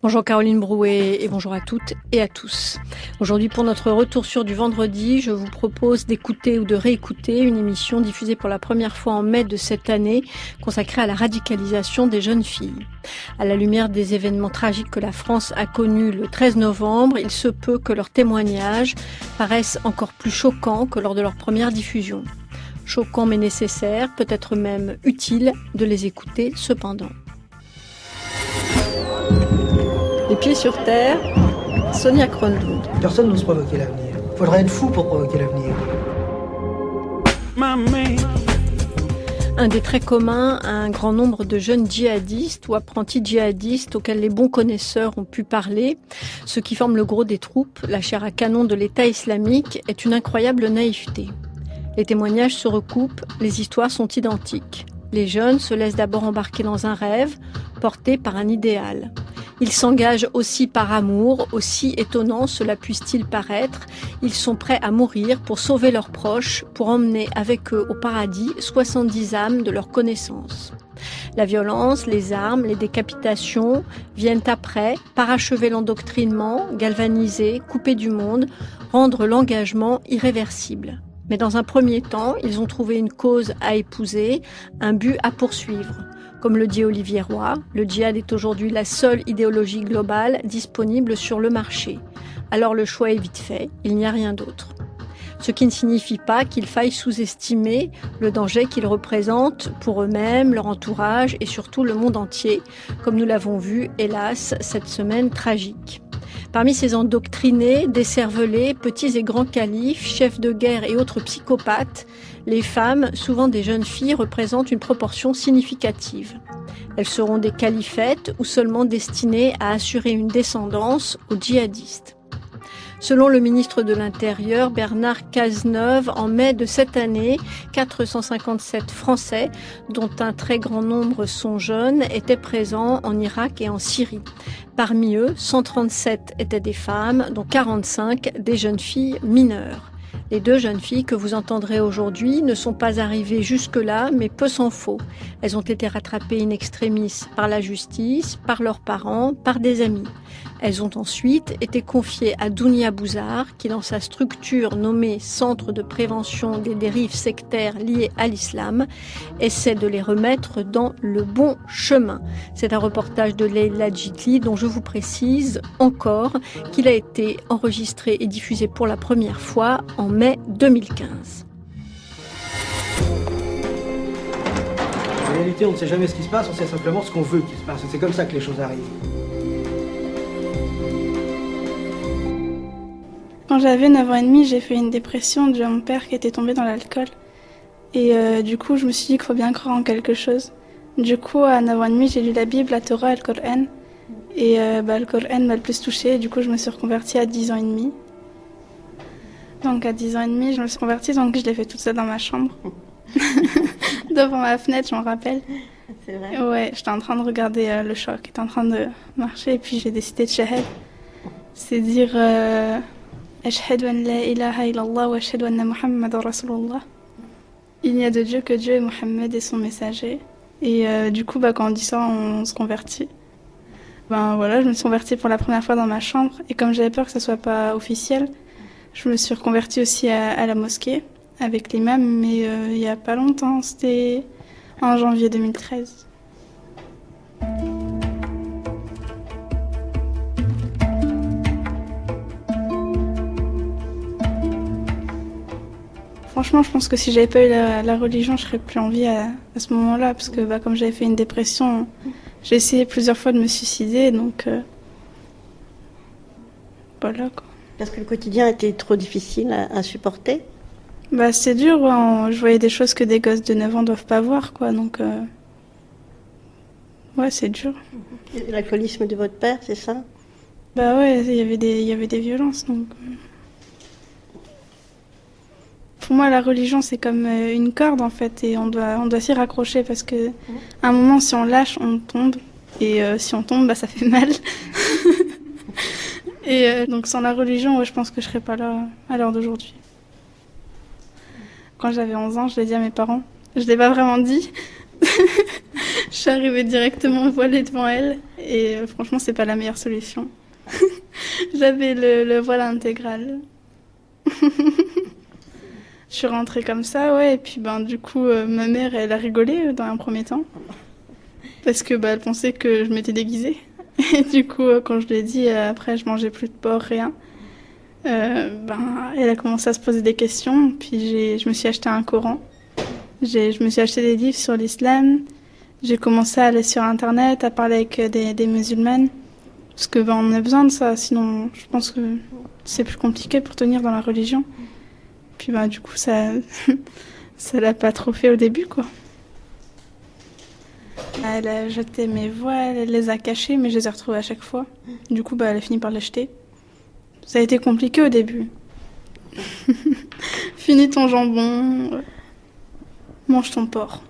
Bonjour Caroline Brouet et bonjour à toutes et à tous. Aujourd'hui, pour notre retour sur du vendredi, je vous propose d'écouter ou de réécouter une émission diffusée pour la première fois en mai de cette année, consacrée à la radicalisation des jeunes filles. À la lumière des événements tragiques que la France a connus le 13 novembre, il se peut que leurs témoignages paraissent encore plus choquants que lors de leur première diffusion. Choquant mais nécessaire, peut-être même utile de les écouter cependant. Les pieds sur terre, Sonia Kronlund. Personne n'ose provoquer l'avenir. Faudrait être fou pour provoquer l'avenir. Un des traits communs à un grand nombre de jeunes djihadistes ou apprentis djihadistes auxquels les bons connaisseurs ont pu parler, ceux qui forment le gros des troupes, la chair à canon de l'État islamique, est une incroyable naïveté. Les témoignages se recoupent, les histoires sont identiques. Les jeunes se laissent d'abord embarquer dans un rêve, porté par un idéal. Ils s'engagent aussi par amour, aussi étonnant cela puisse-t-il paraître. Ils sont prêts à mourir pour sauver leurs proches, pour emmener avec eux au paradis 70 âmes de leur connaissance. La violence, les armes, les décapitations viennent après, parachever l'endoctrinement, galvaniser, couper du monde, rendre l'engagement irréversible. Mais dans un premier temps, ils ont trouvé une cause à épouser, un but à poursuivre. Comme le dit Olivier Roy, le djihad est aujourd'hui la seule idéologie globale disponible sur le marché. Alors le choix est vite fait, il n'y a rien d'autre. Ce qui ne signifie pas qu'il faille sous-estimer le danger qu'ils représentent pour eux-mêmes, leur entourage et surtout le monde entier, comme nous l'avons vu, hélas, cette semaine tragique. Parmi ces endoctrinés, décervelés, petits et grands califes, chefs de guerre et autres psychopathes, les femmes, souvent des jeunes filles, représentent une proportion significative. Elles seront des califettes ou seulement destinées à assurer une descendance aux djihadistes. Selon le ministre de l'Intérieur, Bernard Cazeneuve, en mai de cette année, 457 Français, dont un très grand nombre sont jeunes, étaient présents en Irak et en Syrie. Parmi eux, 137 étaient des femmes, dont 45 des jeunes filles mineures. Les deux jeunes filles que vous entendrez aujourd'hui ne sont pas arrivées jusque-là, mais peu s'en faut. Elles ont été rattrapées in extremis par la justice, par leurs parents, par des amis. Elles ont ensuite été confiées à Dounia Bouzar, qui dans sa structure nommée Centre de prévention des dérives sectaires liées à l'islam, essaie de les remettre dans le bon chemin. C'est un reportage de Leila Djitli dont je vous précise encore qu'il a été enregistré et diffusé pour la première fois en mai 2015. En réalité, on ne sait jamais ce qui se passe, on sait simplement ce qu'on veut qu'il se passe. Et c'est comme ça que les choses arrivent. Quand j'avais 9 ans et demi, j'ai fait une dépression due à mon père qui était tombé dans l'alcool. Et du coup, je me suis dit qu'il faut bien croire en quelque chose. Du coup, à 9 ans et demi, j'ai lu la Bible, la Torah et le Coran. Et le Coran m'a le plus touchée. Du coup, je me suis reconvertie à 10 ans et demi. Donc à 10 ans et demi, je me suis convertie, donc je l'ai fait toute seule dans ma chambre. Devant ma fenêtre, je m'en rappelle. C'est vrai? Ouais, j'étais en train de regarder le choc, j'étais en train de marcher, et puis j'ai décidé de shahad. C'est dire Ashhadu an la ilaha illallah wa ashhadu anna Muhammadan Rasulullah. Il n'y a de Dieu que Dieu et Mohammed est son messager. Et du coup, quand on dit ça, on se convertit. Voilà, je me suis convertie pour la première fois dans ma chambre, et comme j'avais peur que ça soit pas officiel, je me suis reconvertie aussi à la mosquée avec l'imam, mais il y a pas longtemps, c'était en janvier 2013. Franchement, je pense que si j'avais pas eu la religion, je serais plus en vie à ce moment-là, parce que comme j'avais fait une dépression, j'ai essayé plusieurs fois de me suicider, donc voilà quoi. Parce que le quotidien était trop difficile à supporter. C'est dur, ouais, je voyais des choses que des gosses de 9 ans doivent pas voir, quoi, donc ouais, c'est dur. Et l'alcoolisme de votre père, c'est ça? Ouais, il y avait des violences, donc pour moi la religion c'est comme une corde en fait, et on doit s'y raccrocher, parce que à un moment si on lâche, on tombe, et si on tombe, ça fait mal. Et donc sans la religion, je pense que je serais pas là à l'heure d'aujourd'hui. Quand j'avais 11 ans, je l'ai dit à mes parents. Je l'ai pas vraiment dit. Je suis arrivée directement voilée devant elle et franchement, c'est pas la meilleure solution. J'avais le voile intégral. Je suis rentrée comme ça, ouais, et puis du coup, ma mère, elle a rigolé dans un premier temps. Parce que elle pensait que je m'étais déguisée. Et du coup, quand je lui ai dit, après, je mangeais plus de porc, rien. Elle a commencé à se poser des questions, puis je me suis acheté un Coran. Je me suis acheté des livres sur l'islam. J'ai commencé à aller sur Internet, à parler avec des musulmanes. Parce que on a besoin de ça, sinon je pense que c'est plus compliqué pour tenir dans la religion. Puis du coup, ça l'a pas trop fait au début, quoi. Elle a jeté mes voiles, elle les a cachés, mais je les ai retrouvés à chaque fois. Du coup, elle a fini par les jeter. Ça a été compliqué au début. Finis ton jambon, mange ton porc.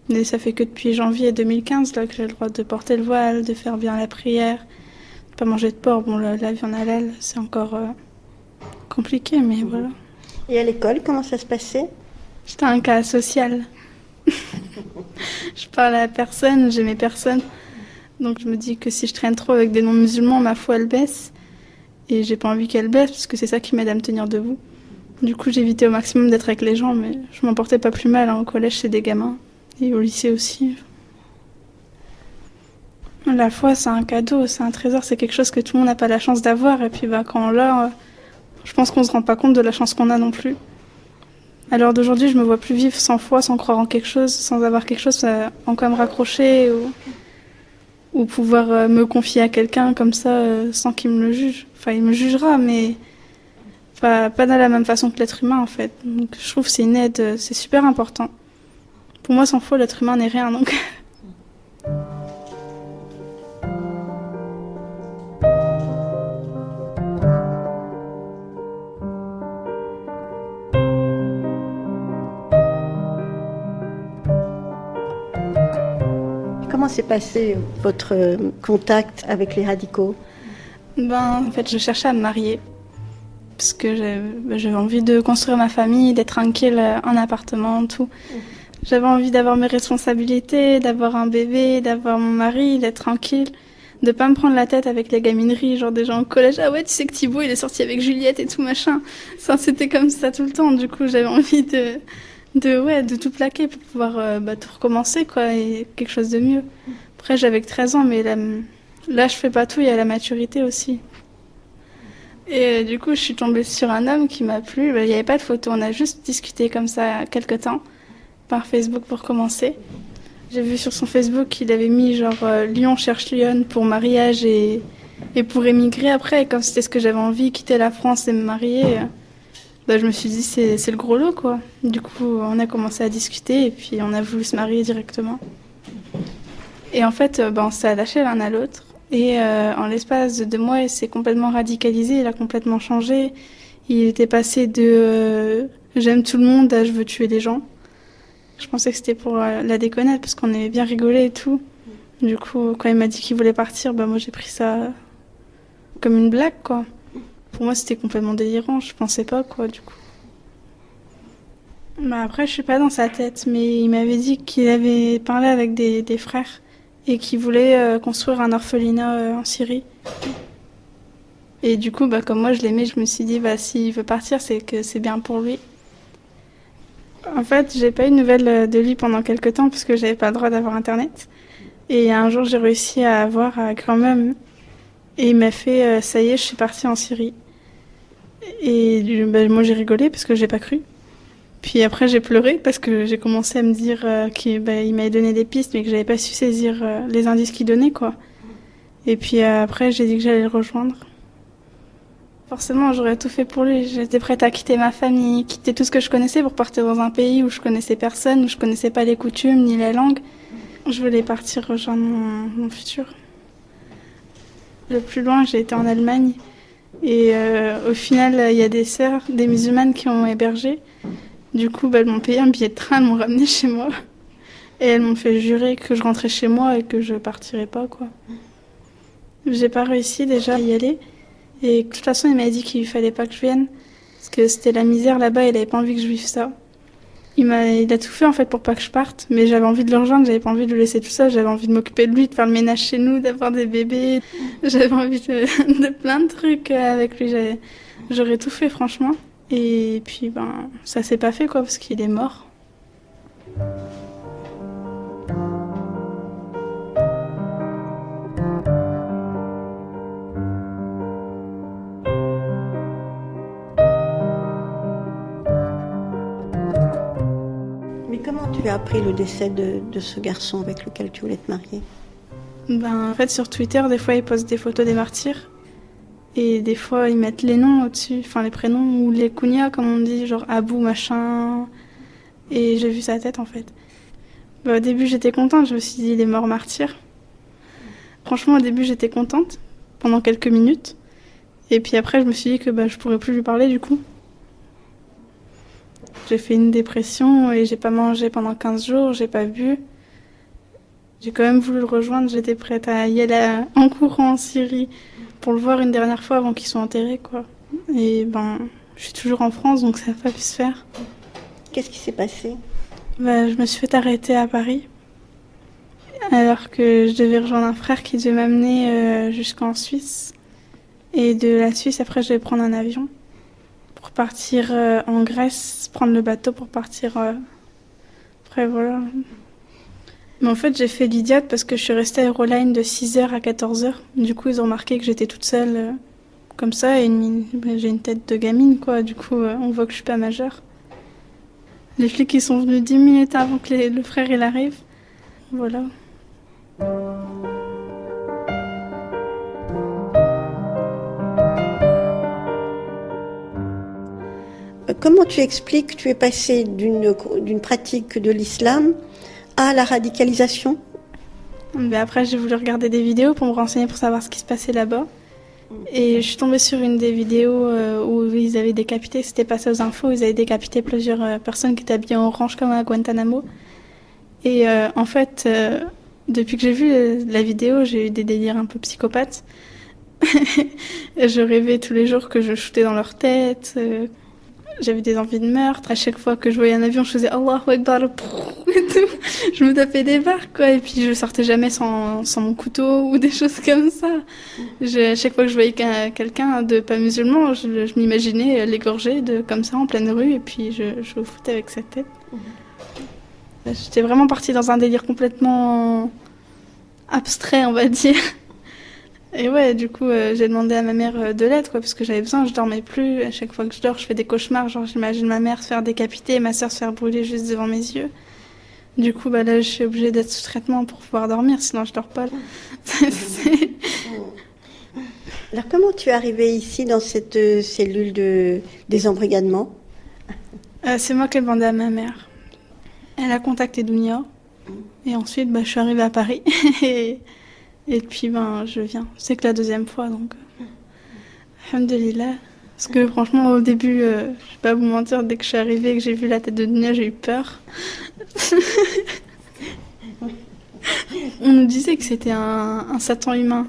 Mais ça fait que depuis janvier 2015 là, que j'ai le droit de porter le voile, de faire bien la prière, de pas manger de porc. Bon, la viande halal, c'est encore compliqué, mais voilà. Et à l'école, comment ça se passait? J'étais un cas social. Je parlais à personne, j'aimais personne. Donc je me dis que si je traîne trop avec des non-musulmans, ma foi elle baisse. Et j'ai pas envie qu'elle baisse parce que c'est ça qui m'aide à me tenir debout. Du coup, j'évitais au maximum d'être avec les gens, mais je m'en portais pas plus mal. Au collège, c'est des gamins. Et au lycée aussi. La foi, c'est un cadeau, c'est un trésor, c'est quelque chose que tout le monde n'a pas la chance d'avoir. Et puis quand on l'a, je pense qu'on se rend pas compte de la chance qu'on a non plus. À l'heure d'aujourd'hui, je me vois plus vivre sans foi, sans croire en quelque chose, sans avoir quelque chose en quoi me raccrocher ou pouvoir me confier à quelqu'un comme ça sans qu'il me le juge. Enfin, il me jugera, mais pas de la même façon que l'être humain en fait. Donc, je trouve que c'est une aide, c'est super important. Pour moi, sans foi, l'être humain n'est rien, donc... Comment s'est passé votre contact avec les radicaux? En fait, je cherchais à me marier. Parce que j'avais envie de construire ma famille, d'être tranquille en appartement, tout. J'avais envie d'avoir mes responsabilités, d'avoir un bébé, d'avoir mon mari, d'être tranquille, de pas me prendre la tête avec les gamineries, genre des gens au collège. Ah ouais, tu sais que Thibaut, il est sorti avec Juliette et tout machin. Ça, c'était comme ça tout le temps. Du coup, j'avais envie de tout plaquer pour pouvoir tout recommencer, quoi, et quelque chose de mieux. Après, j'avais que 13 ans, mais là, je fais pas tout, il y a la maturité aussi. Et du coup, je suis tombée sur un homme qui m'a plu. Il n'y avait pas de photo, on a juste discuté comme ça quelques temps. Par Facebook pour commencer. J'ai vu sur son Facebook qu'il avait mis genre Lyon cherche Lyon pour mariage et pour émigrer après. Et comme c'était ce que j'avais envie, quitter la France et me marier, je me suis dit c'est le gros lot quoi. Du coup on a commencé à discuter et puis on a voulu se marier directement. Et en fait on s'est lâché l'un à l'autre. Et en l'espace de 2 mois il s'est complètement radicalisé, il a complètement changé. Il était passé de j'aime tout le monde à je veux tuer les gens. Je pensais que c'était pour la déconnade parce qu'on aimait bien rigoler et tout. Du coup, quand il m'a dit qu'il voulait partir, moi j'ai pris ça comme une blague, quoi. Pour moi, c'était complètement délirant. Je pensais pas, quoi, du coup. Après, je suis pas dans sa tête, mais il m'avait dit qu'il avait parlé avec des frères et qu'il voulait construire un orphelinat en Syrie. Et du coup, comme moi je l'aimais, je me suis dit, s'il veut partir, c'est que c'est bien pour lui. En fait, j'ai pas eu de nouvelles de lui pendant quelques temps parce que j'avais pas le droit d'avoir internet. Et un jour, j'ai réussi à avoir quand même. Et il m'a fait ça y est, je suis partie en Syrie. Et moi, j'ai rigolé parce que j'ai pas cru. Puis après, j'ai pleuré parce que j'ai commencé à me dire qu'il m'avait donné des pistes, mais que j'avais pas su saisir les indices qu'il donnait, quoi. Et puis après, j'ai dit que j'allais le rejoindre. Forcément, j'aurais tout fait pour lui. J'étais prête à quitter ma famille, quitter tout ce que je connaissais pour partir dans un pays où je connaissais personne, où je connaissais pas les coutumes ni la langue. Je voulais partir rejoindre mon futur. Le plus loin, j'ai été en Allemagne. Et au final, il y a des sœurs, des musulmanes qui m'ont hébergée. Du coup, elles m'ont payé un billet de train, elles m'ont ramenée chez moi. Et elles m'ont fait jurer que je rentrais chez moi et que je partirais pas, quoi. J'ai pas réussi déjà à y aller. Et de toute façon, il m'a dit qu'il fallait pas que je vienne. Parce que c'était la misère là-bas, il avait pas envie que je vive ça. Il a tout fait en fait pour pas que je parte, mais j'avais envie de le rejoindre, j'avais pas envie de le laisser tout seul, j'avais envie de m'occuper de lui, de faire le ménage chez nous, d'avoir des bébés, j'avais envie de plein de trucs avec lui, j'aurais tout fait franchement. Et puis ça s'est pas fait quoi, parce qu'il est mort. Comment tu as appris le décès de ce garçon avec lequel tu voulais te marier? En fait, sur Twitter, des fois, ils postent des photos des martyrs. Et des fois, ils mettent les noms au-dessus, enfin les prénoms, ou les kunyas, comme on dit, genre Abou, machin. Et j'ai vu sa tête, en fait. Au début, j'étais contente, je me suis dit, il est mort martyr. Franchement, au début, j'étais contente, pendant quelques minutes. Et puis après, je me suis dit que je pourrais plus lui parler, du coup. J'ai fait une dépression et j'ai pas mangé pendant 15 jours, j'ai pas bu. J'ai quand même voulu le rejoindre, j'étais prête à y aller en courant en Syrie pour le voir une dernière fois avant qu'il soit enterré, quoi. Et je suis toujours en France, donc ça n'a pas pu se faire. Qu'est-ce qui s'est passé? Je me suis fait arrêter à Paris, alors que je devais rejoindre un frère qui devait m'amener jusqu'en Suisse. Et de la Suisse, après, je devais prendre un avion pour partir en Grèce, prendre le bateau pour partir. Après, voilà. Mais en fait, j'ai fait l'idiote parce que je suis restée à Euroline de 6h à 14h. Du coup, ils ont remarqué que j'étais toute seule comme ça et j'ai une tête de gamine, quoi. Du coup, on voit que je suis pas majeure. Les flics, ils sont venus 10 minutes avant que le frère il arrive. Voilà. Comment tu expliques que tu es passé d'une pratique de l'islam à la radicalisation? Après, j'ai voulu regarder des vidéos pour me renseigner pour savoir ce qui se passait là-bas. Et je suis tombée sur une des vidéos où ils avaient décapité, c'était passé aux infos, ils avaient décapité plusieurs personnes qui étaient habillées en orange comme à Guantanamo. Et en fait, depuis que j'ai vu la vidéo, j'ai eu des délires un peu psychopathes. Je rêvais tous les jours que je shootais dans leur tête. J'avais des envies de meurtre. À chaque fois que je voyais un avion, je faisais Allahu Akbar et tout. Je me tapais des barres, quoi. Et puis je sortais jamais sans mon couteau ou des choses comme ça. À chaque fois que je voyais quelqu'un de pas musulman, je m'imaginais l'égorger comme ça en pleine rue. Et puis je le foutais avec sa tête. J'étais vraiment partie dans un délire complètement abstrait, on va dire. Et ouais, du coup, j'ai demandé à ma mère de l'aide, quoi, parce que j'avais besoin, je dormais plus. À chaque fois que je dors, je fais des cauchemars, genre j'imagine ma mère se faire décapiter et ma sœur se faire brûler juste devant mes yeux. Du coup, là, je suis obligée d'être sous traitement pour pouvoir dormir, sinon je dors pas. Alors, comment tu es arrivée ici, dans cette cellule de désembrigadement? C'est moi qui ai demandé à ma mère. Elle a contacté Dounia. Et ensuite, je suis arrivée à Paris. Et puis, je viens. C'est que la deuxième fois, donc. Alhamdulillah. Parce que franchement, au début, je vais pas vous mentir, dès que je suis arrivée et que j'ai vu la tête de Dunia, j'ai eu peur. On nous disait que c'était un Satan humain.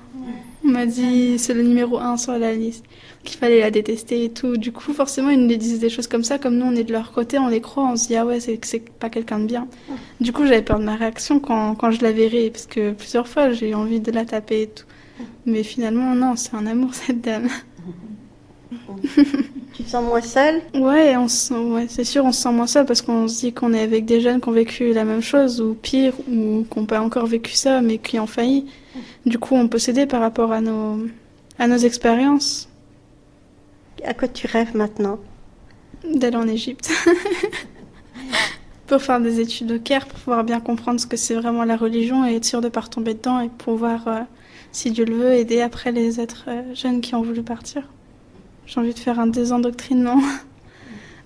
On m'a dit c'est le numéro 1 sur la liste, qu'il fallait la détester et tout. Du coup, forcément, ils nous disent des choses comme ça. Comme nous, on est de leur côté, on les croit, on se dit ah ouais, c'est pas quelqu'un de bien. Du coup, j'avais peur de ma réaction quand je la verrai, parce que plusieurs fois, j'ai eu envie de la taper et tout. Mais finalement, non, c'est un amour, cette dame. Tu te sens moins seule? Ouais, c'est sûr, on se sent moins seul parce qu'on se dit qu'on est avec des jeunes qui ont vécu la même chose, ou pire, ou qui n'ont pas encore vécu ça, mais qui ont failli. Du coup, on peut s'aider par rapport à nos expériences. À quoi tu rêves maintenant? D'aller en Égypte. Pour faire des études au Caire, pour pouvoir bien comprendre ce que c'est vraiment la religion et être sûr de ne pas retomber dedans et pouvoir, si Dieu le veut, aider après les êtres jeunes qui ont voulu partir. J'ai envie de faire un désendoctrinement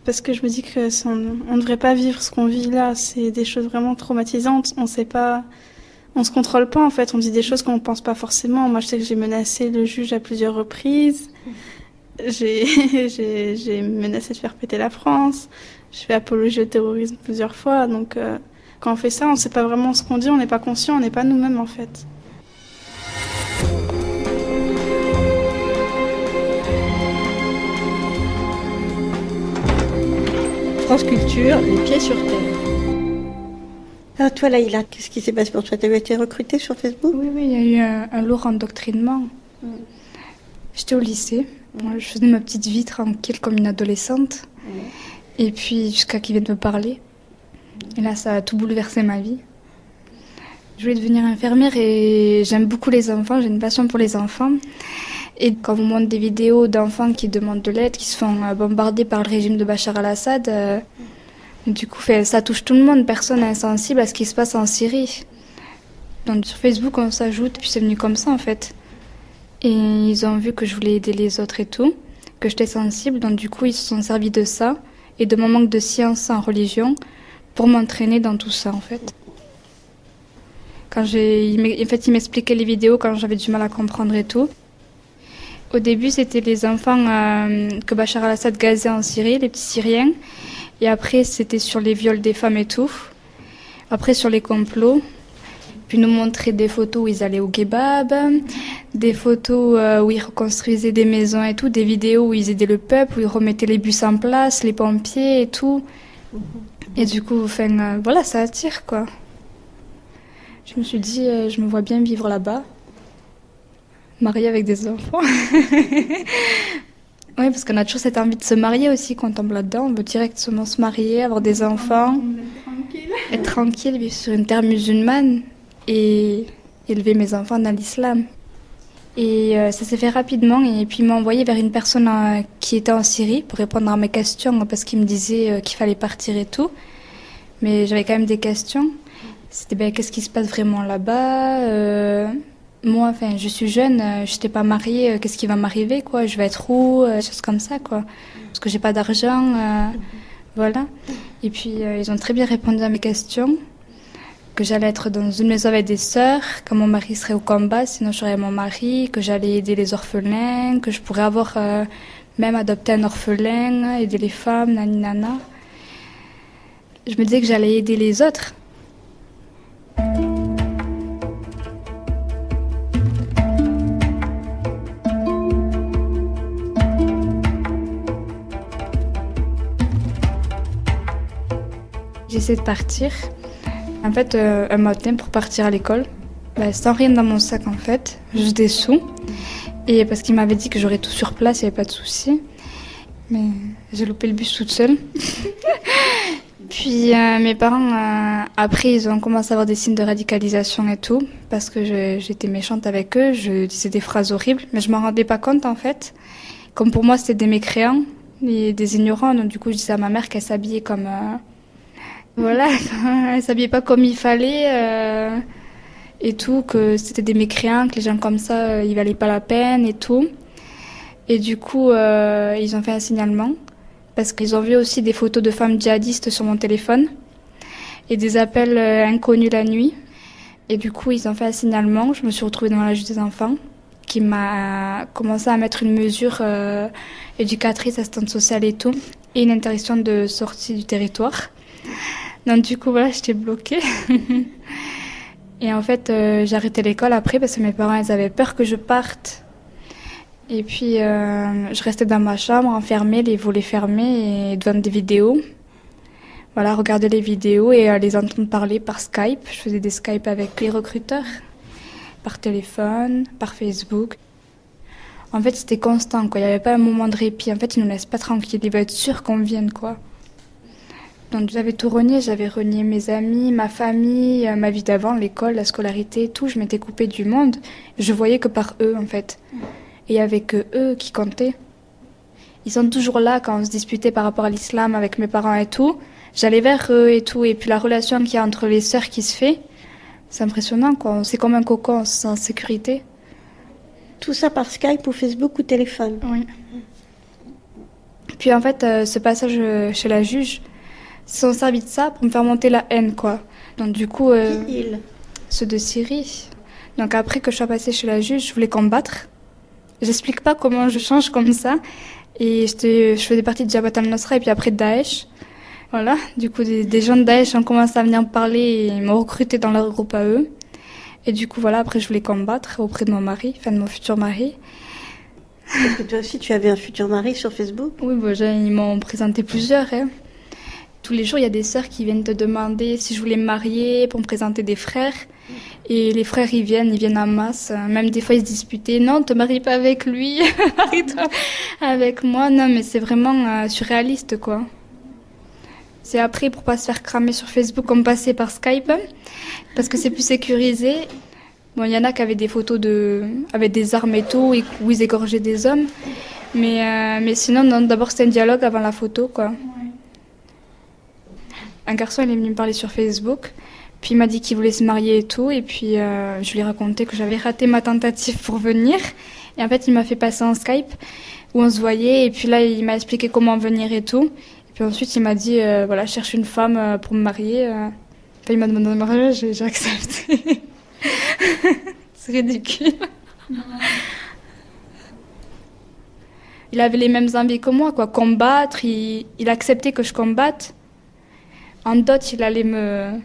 parce que je me dis que on ne devrait pas vivre ce qu'on vit là. C'est des choses vraiment traumatisantes. On sait pas, on se contrôle pas en fait. On dit des choses qu'on ne pense pas forcément. Moi, je sais que j'ai menacé le juge à plusieurs reprises. J'ai menacé de faire péter la France. Je fais apologie au terrorisme plusieurs fois. Donc, quand on fait ça, on ne sait pas vraiment ce qu'on dit. On n'est pas conscient. On n'est pas nous-mêmes en fait. France Culture, les pieds sur terre. Alors toi, Laïla, qu'est-ce qui s'est passé pour toi? Tu avais été recrutée sur Facebook? Oui, il y a eu un lourd endoctrinement. J'étais au lycée. Moi, je faisais ma petite vie tranquille comme une adolescente. Et puis, jusqu'à qu'ils viennent me parler. Et là, ça a tout bouleversé ma vie. Je voulais devenir infirmière et j'aime beaucoup les enfants. J'ai une passion pour les enfants. Et quand on montre des vidéos d'enfants qui demandent de l'aide, qui se font bombarder par le régime de Bachar al-Assad, du coup, ça touche tout le monde. Personne n'est insensible à ce qui se passe en Syrie. Donc sur Facebook, on s'ajoute, puis c'est venu comme ça en fait. Et ils ont vu que je voulais aider les autres et tout, que j'étais sensible. Donc du coup, ils se sont servis de ça et de mon manque de science en religion pour m'entraîner dans tout ça en fait. Ils m'expliquaient les vidéos quand j'avais du mal à comprendre et tout. Au début, c'était les enfants que Bachar al-Assad gazait en Syrie, les petits Syriens. Et après, c'était sur les viols des femmes et tout. Après, sur les complots. Puis nous montrer des photos où ils allaient au kebab, des photos où ils reconstruisaient des maisons et tout, des vidéos où ils aidaient le peuple, où ils remettaient les bus en place, les pompiers et tout. Et du coup, voilà, ça attire, quoi. Je me suis dit, je me vois bien vivre là-bas. Mariée avec des enfants. Oui, parce qu'on a toujours cette envie de se marier aussi quand on tombe là-dedans. On veut directement se marier, avoir des enfants, être tranquille, vivre sur une terre musulmane et élever mes enfants dans l'islam. Et ça s'est fait rapidement et puis il m'a envoyé vers une personne qui était en Syrie pour répondre à mes questions parce qu'il me disait qu'il fallait partir et tout. Mais j'avais quand même des questions. C'était qu'est-ce qui se passe vraiment là-bas Moi, je suis jeune, je n'étais pas mariée, qu'est-ce qui va m'arriver, quoi? Je vais être où? Choses comme ça, quoi. Parce que j'ai pas d'argent, voilà. Et puis, ils ont très bien répondu à mes questions. Que j'allais être dans une maison avec des sœurs, que mon mari serait au combat, sinon j'aurais mon mari, que j'allais aider les orphelins, que je pourrais avoir même adopté un orphelin, aider les femmes, nana. Je me disais que j'allais aider les autres. J'essaie de partir. En fait, un matin pour partir à l'école, sans rien dans mon sac en fait, juste des sous. Et parce qu'il m'avait dit que j'aurais tout sur place, il n'y avait pas de souci. Mais j'ai loupé le bus toute seule. Puis mes parents, après, ils ont commencé à avoir des signes de radicalisation et tout, parce que j'étais méchante avec eux, je disais des phrases horribles, mais je m'en rendais pas compte en fait. Comme pour moi, c'était des mécréants et des ignorants, donc du coup, je disais à ma mère qu'elle s'habillait comme... Voilà, elle s'habillait pas comme il fallait et tout, que c'était des mécréants, que les gens comme ça, ils valaient pas la peine et tout. Et du coup, ils ont fait un signalement parce qu'ils ont vu aussi des photos de femmes djihadistes sur mon téléphone et des appels inconnus la nuit. Et du coup, ils ont fait un signalement. Je me suis retrouvée devant la juge des enfants qui m'a commencé à mettre une mesure éducatrice, assistante sociale et tout, et une interdiction de sortie du territoire. Donc du coup, voilà, j'étais bloquée. Et en fait, j'ai arrêté l'école après parce que mes parents, ils avaient peur que je parte. Et puis, je restais dans ma chambre, enfermée, les volets fermés et devant des vidéos. Voilà, regarder les vidéos et les entendre parler par Skype. Je faisais des Skype avec les recruteurs, par téléphone, par Facebook. En fait, c'était constant, quoi. Il n'y avait pas un moment de répit. En fait, ils ne nous laissent pas tranquilles. Ils veulent être sûrs qu'on vienne, quoi. Donc j'avais tout renié, j'avais renié mes amis, ma famille, ma vie d'avant, l'école, la scolarité, tout. Je m'étais coupée du monde. Je voyais que par eux, en fait. Et il n'y avait que eux qui comptaient. Ils sont toujours là quand on se disputait par rapport à l'islam avec mes parents et tout. J'allais vers eux et tout. Et puis la relation qu'il y a entre les sœurs qui se fait, c'est impressionnant, quoi. C'est comme un cocon, on se sent en sécurité. Tout ça par Skype ou Facebook ou téléphone? Oui. Puis en fait, ce passage chez la juge, ils se sont servis de ça pour me faire monter la haine, quoi. Donc du coup... ceux de Syrie. Donc après que je sois passée chez la juge, je voulais combattre. J'explique pas comment je change comme ça. Et je faisais partie de Jabhat al-Nusra et puis après de Daesh. Voilà, du coup des gens de Daesh ont commencé à venir me parler et ils m'ont recruté dans leur groupe à eux. Et du coup voilà, après je voulais combattre auprès de mon mari, enfin de mon futur mari. Parce que toi aussi tu avais un futur mari sur Facebook? Oui, ils m'ont présenté plusieurs. Tous les jours, il y a des sœurs qui viennent te demander si je voulais me marier pour me présenter des frères. Et les frères, ils viennent en masse. Même des fois, ils se disputaient. Non, te marie pas avec lui, marie-toi avec moi. Non, mais c'est vraiment surréaliste, quoi. C'est après, pour pas se faire cramer sur Facebook, on passait par Skype, parce que c'est plus sécurisé. Bon, il y en a qui avaient des photos avec des armes et tout, où ils égorgeaient des hommes. Mais sinon, non, d'abord, c'était un dialogue avant la photo, quoi. Un garçon, il est venu me parler sur Facebook. Puis il m'a dit qu'il voulait se marier et tout. Et puis je lui ai raconté que j'avais raté ma tentative pour venir. Et en fait, il m'a fait passer en Skype où on se voyait. Et puis là, il m'a expliqué comment venir et tout. Et puis ensuite, il m'a dit, voilà, je cherche une femme pour me marier. Quand il m'a demandé de me marier, j'ai accepté. C'est ridicule. Il avait les mêmes envies que moi, quoi. Combattre, il acceptait que je combatte. En dot, il allait me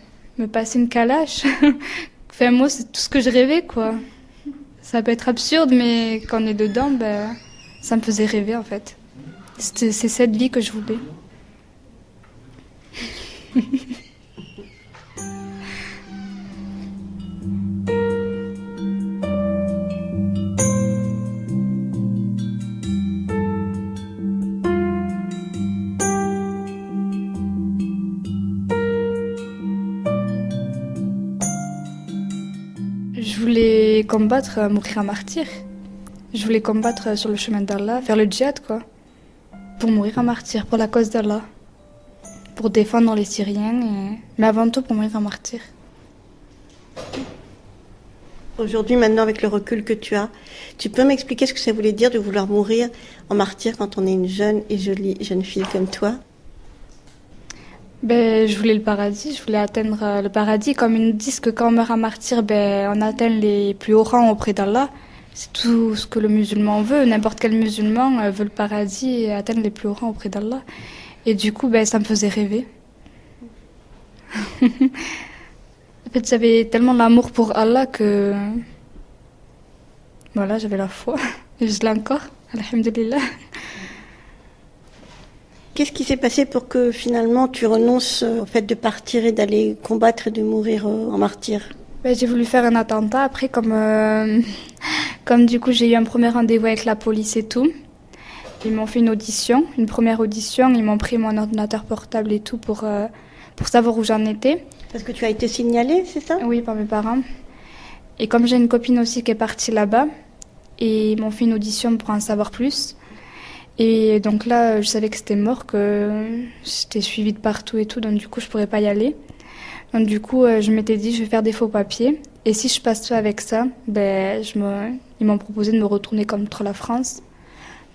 passer une calache. Enfin, moi, c'est tout ce que je rêvais, quoi. Ça peut être absurde, mais quand on est dedans, ben, ça me faisait rêver, en fait. C'est cette vie que je voulais. Je voulais combattre, mourir en martyr. Je voulais combattre sur le chemin d'Allah, faire le djihad, quoi. Pour mourir en martyr, pour la cause d'Allah. Pour défendre les Syriens, mais avant tout pour mourir en martyr. Aujourd'hui, maintenant, avec le recul que tu as, tu peux m'expliquer ce que ça voulait dire de vouloir mourir en martyr quand on est une jeune et jolie jeune fille comme toi? Ben, je voulais le paradis, je voulais atteindre le paradis. Comme ils nous disent que quand on meurt en martyr, ben, on atteint les plus hauts rangs auprès d'Allah. C'est tout ce que le musulman veut. N'importe quel musulman veut le paradis et atteindre les plus hauts rangs auprès d'Allah. Et du coup, ben, ça me faisait rêver. En fait, j'avais tellement d'amour pour Allah que... Voilà, j'avais la foi. Et je l'ai encore, alhamdulillah. Qu'est-ce qui s'est passé pour que finalement tu renonces au fait de partir et d'aller combattre et de mourir en martyr? Ben, j'ai voulu faire un attentat. Après, comme du coup j'ai eu un premier rendez-vous avec la police et tout, ils m'ont fait une première audition. Ils m'ont pris mon ordinateur portable et tout pour savoir où j'en étais. Parce que tu as été signalée, c'est ça? Oui, par mes parents. Et comme j'ai une copine aussi qui est partie là-bas, et ils m'ont fait une audition pour en savoir plus. Et donc là, je savais que c'était mort, que j'étais suivie de partout et tout, donc du coup, je pourrais pas y aller. Donc du coup, je m'étais dit, je vais faire des faux papiers. Et si je passe pas avec ça, ben, ils m'ont proposé de me retourner contre la France.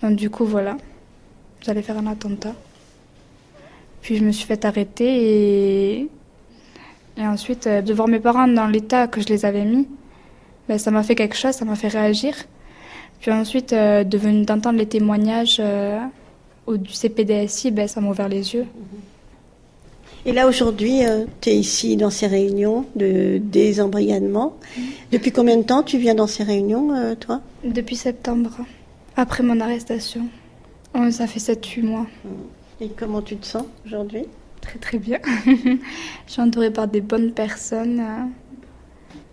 Donc du coup, voilà, j'allais faire un attentat. Puis je me suis fait arrêter et ensuite, de voir mes parents dans l'état que je les avais mis, ben, ça m'a fait quelque chose, ça m'a fait réagir. Puis ensuite, d'entendre les témoignages du CPDSI, ben, ça m'a ouvert les yeux. Et là, aujourd'hui, tu es ici dans ces réunions de désembrigadement. Depuis combien de temps tu viens dans ces réunions, toi? Depuis septembre, après mon arrestation. Oh, ça fait 7-8 mois. Et comment tu te sens aujourd'hui? Très très bien. Je suis entourée par des bonnes personnes.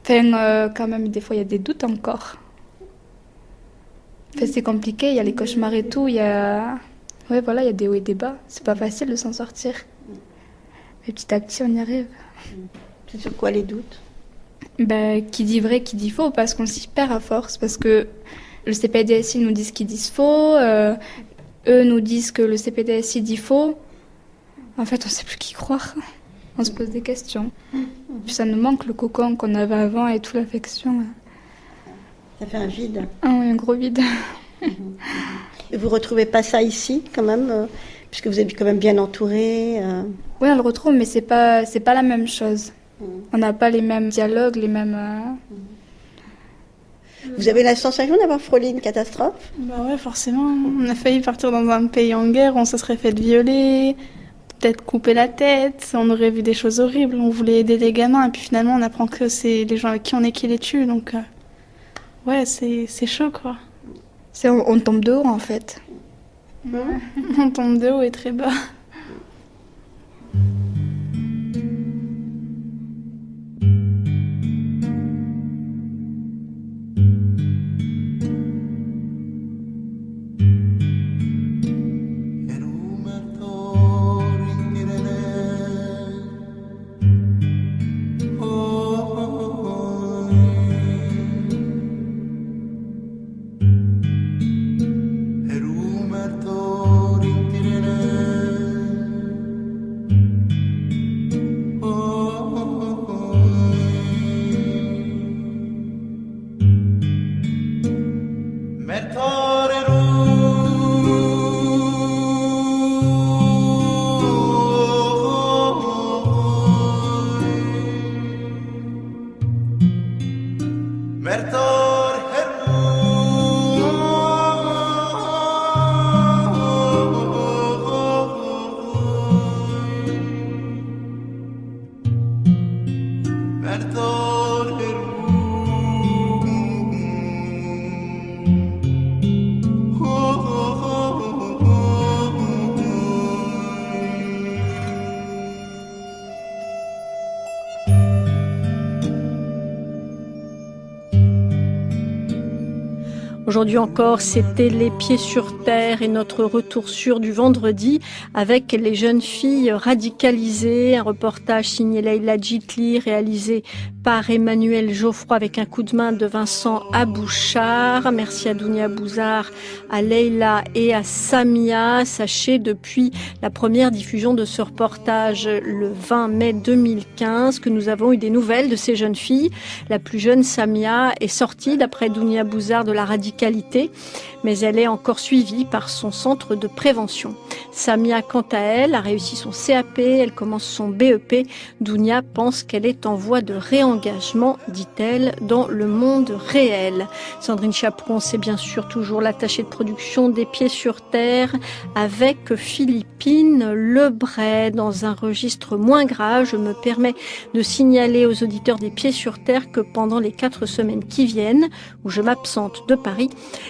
Enfin, quand même, des fois, il y a des doutes encore. Enfin, c'est compliqué, il y a les cauchemars et tout, il y a... Ouais, voilà, il y a des hauts et des bas. C'est pas facile de s'en sortir. Mais petit à petit, on y arrive. C'est sur quoi les doutes? Ben, qui dit vrai, qui dit faux, parce qu'on s'y perd à force, parce que le CPDSI nous dit ce qu'ils disent faux, eux nous disent que le CPDSI dit faux. En fait, on sait plus qui croire. On se pose des questions. Puis ça nous manque le cocon qu'on avait avant et toute l'affection. Ça fait un vide. Ah oui, un gros vide. Et vous retrouvez pas ça ici, quand même, puisque vous êtes quand même bien entouré. Oui, on le retrouve, mais c'est pas la même chose. On n'a pas les mêmes dialogues, les mêmes... Vous avez la sensation d'avoir frôlé une catastrophe? Bah ouais, forcément. On a failli partir dans un pays en guerre, on se serait fait violer, peut-être couper la tête, on aurait vu des choses horribles, on voulait aider les gamins, et puis finalement on apprend que c'est les gens avec qui on est qui les tuent, donc... Ouais, c'est chaud, quoi. On tombe de haut, en fait. On tombe de haut et très bas. Aujourd'hui encore, c'était Les Pieds sur Terre et notre retour sûr du vendredi avec les jeunes filles radicalisées. Un reportage signé Leïla Djitli, réalisé par Emmanuel Geoffroy avec un coup de main de Vincent Abouchar. Merci à Dounia Bouzar, à Leïla et à Samia. Sachez, depuis la première diffusion de ce reportage le 20 mai 2015, que nous avons eu des nouvelles de ces jeunes filles. La plus jeune, Samia, est sortie, d'après Dounia Bouzar, de la radicalité, mais elle est encore suivie par son centre de prévention. Samia, quant à elle, a réussi son CAP, elle commence son BEP. Dounia pense qu'elle est en voie de réengagement, dit-elle, dans le monde réel. Sandrine Chaperon, c'est bien sûr toujours l'attachée de production des Pieds sur Terre, avec Philippine Lebray. Dans un registre moins grave, je me permets de signaler aux auditeurs des Pieds sur Terre que pendant les 4 semaines qui viennent, où je m'absente de Paris,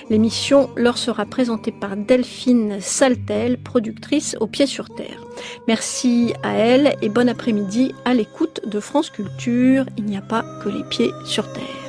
l'émission leur sera présentée par Delphine Saltel, productrice aux Pieds sur Terre. Merci à elle et bon après-midi à l'écoute de France Culture. Il n'y a pas que les pieds sur terre.